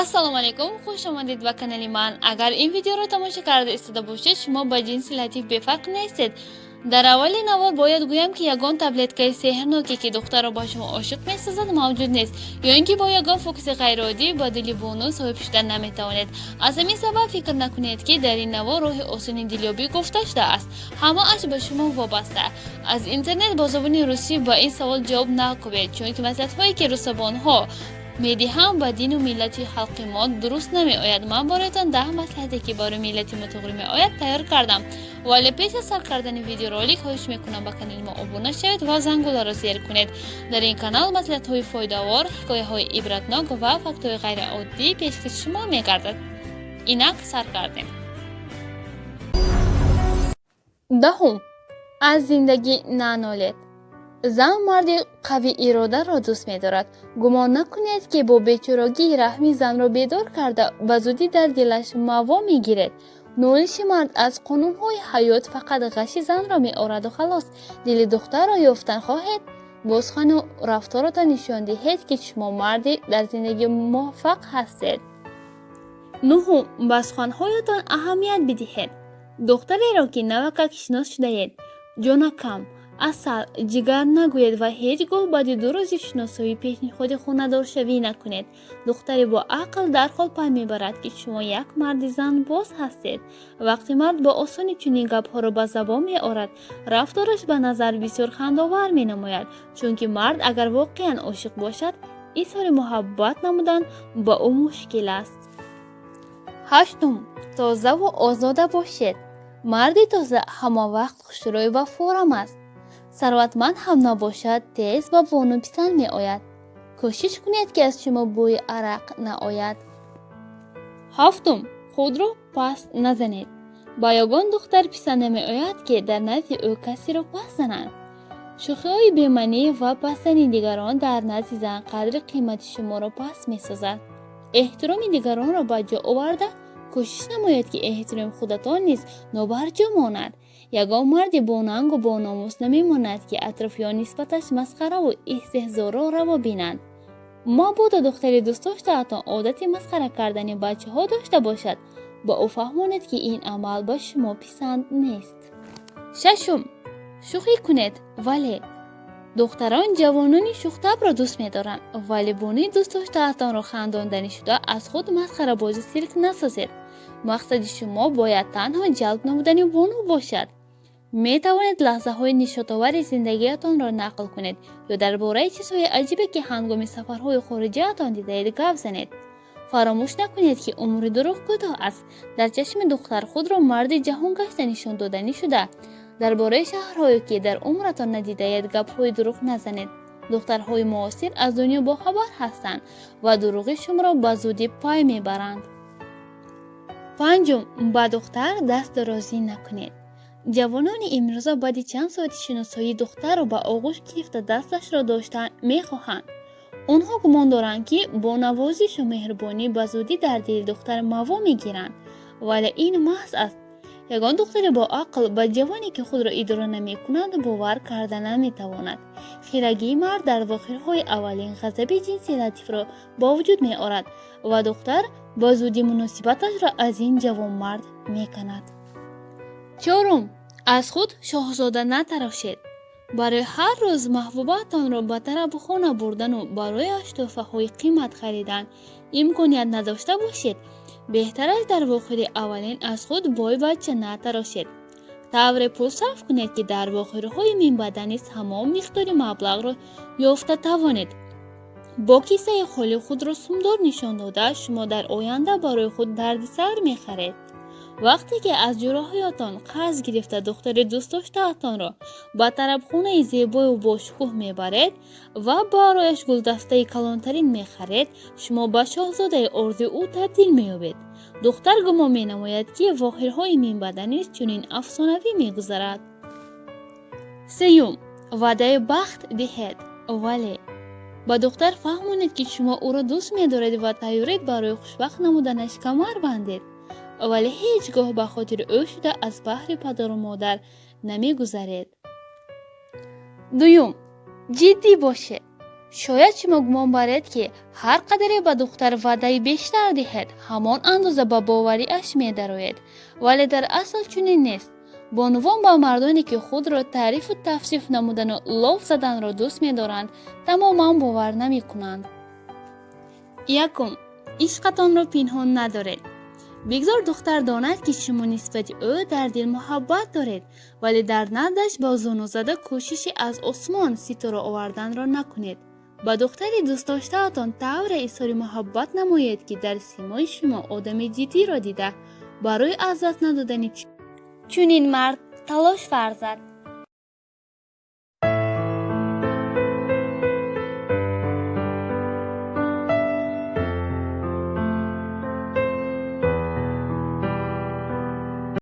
assalomu alaykum, xush omadid va kanali man. Agar این ویدیو رو تماشا کرده استاده باشید شما با جنس لطیف بفرق نیستید. در اول نوار باید گویم که یگان تبلتکای سحرناکی که دختر را با شما عاشق می‌سازد موجود نیست، یا اینکه با یگان فوکس غیرعادی با دلی بونوس صاحب شدن نمی‌توانید. از همین سبب فکر نکنید که در این نوار راه آسان دلیابی گفته شده است. همه اش به شما وابسته. از اینترنت با زبان روسی با این سوال جواب نکوبید، چون که مصلحت‌هایی که روس‌زبان‌ها میدی هم با دین و ملت خلق ما درست نمی آید. من برایتان 10 مصلحتی که برای ملت ما توغری می آید تیار کردم. ولی پیش از سر کردن ویدیو رولик خواهش میکنم با کانال ما ابونه شوید و زنگوله را زیر کنید. در این کانال مصلحت های فایده‌آور، حکایه های عبرتناک و فکت های غیر عادی پیشکش شما میگردد. اینک سر کردیم. دهم، از زندگی ننالید. زن مرد قوی اراده را دوست می دارد. گمان نکنید که با بیچارگی رحمی زن را بیدار کرده به زودی در دلش موا می گیرد. نالش مرد از قانون های حیات فقط غش زن را می آورد و خلاص. دل دختر را یافتن خواهید؟ بازخوان و رفتارتان نشان دهید که شما مردی در زندگی موفق هستید. نهم، بازخوان هایتان اهمیت بدهید. دختری را که نوکک شناس شده اید، جانکم، اصل جگر نگوید و هیچگاه بعد 2 روز شناسایی پیشنهاد خانه‌دار شوی نکنید. دختری با عقل در حال پی میبرد که شما یک مرد زن باز هستید. وقتی مرد با آسانی چنین گپ‌ها را به زبان می آورد، رفتارش به نظر بسیار خنده‌آور می نماید، چون که مرد اگر واقعا عاشق باشد اظهار محبت نمودن با او مشکل است. هشتم، تازه و آزاده باشید. مردی تازه همه وقت خوشروی و فورم است. ثروتمند هم نباشد تیز و بانو پسند می آید. کوشش کنید که از شما بوی عرق نآید. هفتم، خود را پس نزنید. با یگان دختر پسند نمی آید که در نزد او کسی را پس زنند. شوخی های بی‌معنی و پسند دیگران در نزد زن قدر قیمت شما را پس می سازد. احترام دیگران را به جا آورده کوشش نماید که احترام خودتان نیز نابرجا ماند. یگان مرد با ننگ و با ناموس نمیماند که اطرافیان نسبتش مسخره و استهزا را بینند. ما بود دختری دوست داشته‌تان عادت مسخره کردن بچه ها داشته باشد، با او فهمانید که این عمل با شما پسند نیست. ششم، شوخی کنید. ولی دختران جوانانی شوخ‌طبع را دوست می‌دارند، ولی بانی دوست داشته‌تان را خنداندنی شده از خود مسخره بازی سیرک نسازید. مقصد شما باید تنها جلب نمودن بانو باشد. می توانید لحظه های نشاط‌آور زندگیتان را نقل کنید یا درباره چیزهای عجیبی که هنگام سفرهای خارجیتان دیدید گپ زنید. فراموش نکنید که عمر دروغ کوتاه است. در چشم دختر خود را مرد جهان گشته نشان دادنی شده. درباره شهرهایی که در عمرتان ندیدید گپ‌های دروغ نزنید. دخترهای معاصر از دنیا باخبر هستند و دروغ شما را به زودی پای میبرند. پنجم، با دختر دست درازی نکنید. جوانان امروزه بعد چند ساعت شناسایی دختر را به آغوش گرفته دستش را داشتن میخواهند. آنها گمان دارند که با نوازش و مهربانی به زودی در دل دختر موا میگیرند، ولی این محض است. یگان دختر با عقل به جوانی که خود را اداره نمی کند باور کرده نمی تواند. خیرگی مرد در واقعهای اولین غضب جنسی لطیف را با وجود می آورد و دختر با زودی مناسبتش را از این جوان مرد می کند. چهارم، از خود شاهزاده نتراشید. برای هر روز محبوبتان را به طرف خانه بردن و برایش تحفه های قیمت خریدن امکانیت نداشته باشید. بهتر است در واقعه اولین از خود بای بچه نتراشید. طور پول صرف کنید که در واقعه های مین بدنی تمام مقدار مبلغ را یافته توانید. با کیسه خالی خود را سومدار نشان داده شما در آینده برای خود دردسر می‌خرید. وقتی که از جراحیتان قرض گرفته دختر دوست داشته‌تان را به طرف خانه زیبا و با شکوه میبرید و برایش گلدسته کلانترین میخرید، شما به شاهزاده آرزوی او تبدیل مییابید. دختر گمان مینماید که واقعه‌های مین بدنی چنین افسانه‌ای میگذرد. سیوم، وعده بخت دهید. ولی با دختر فهمونید که شما او را دوست می‌دارید و تیارید برای خوشبخت نمودنش کمر بندید، ولی هیچگاه به خاطر او شده از بحر پدر و مادر نمی گذرید. دوم، جدی باشید. شاید شما گمان برید که هر قدری به دختر وعده بیشتر دهید همان اندازه به باوری اش می درآید، ولی در اصل چنین نیست. بانوان با مردانی که خود را تعریف و توصیف نمودن و لاف زدن را دوست می دارند تماما باور نمی کنند. یکم، عشقتان را پنهان ندارید. بگذار دختر داند که شما نسبت او در دل محبت دارید، ولی در نردش با زانو زده کوشش از آسمان ستاره آوردن را نکنید. با دختری دوست داشته‌تان طور اظهار محبت نمایید که در سیمای شما آدم جدی را دیده برای از دست ندادن چنین مرد تلاش ورزد.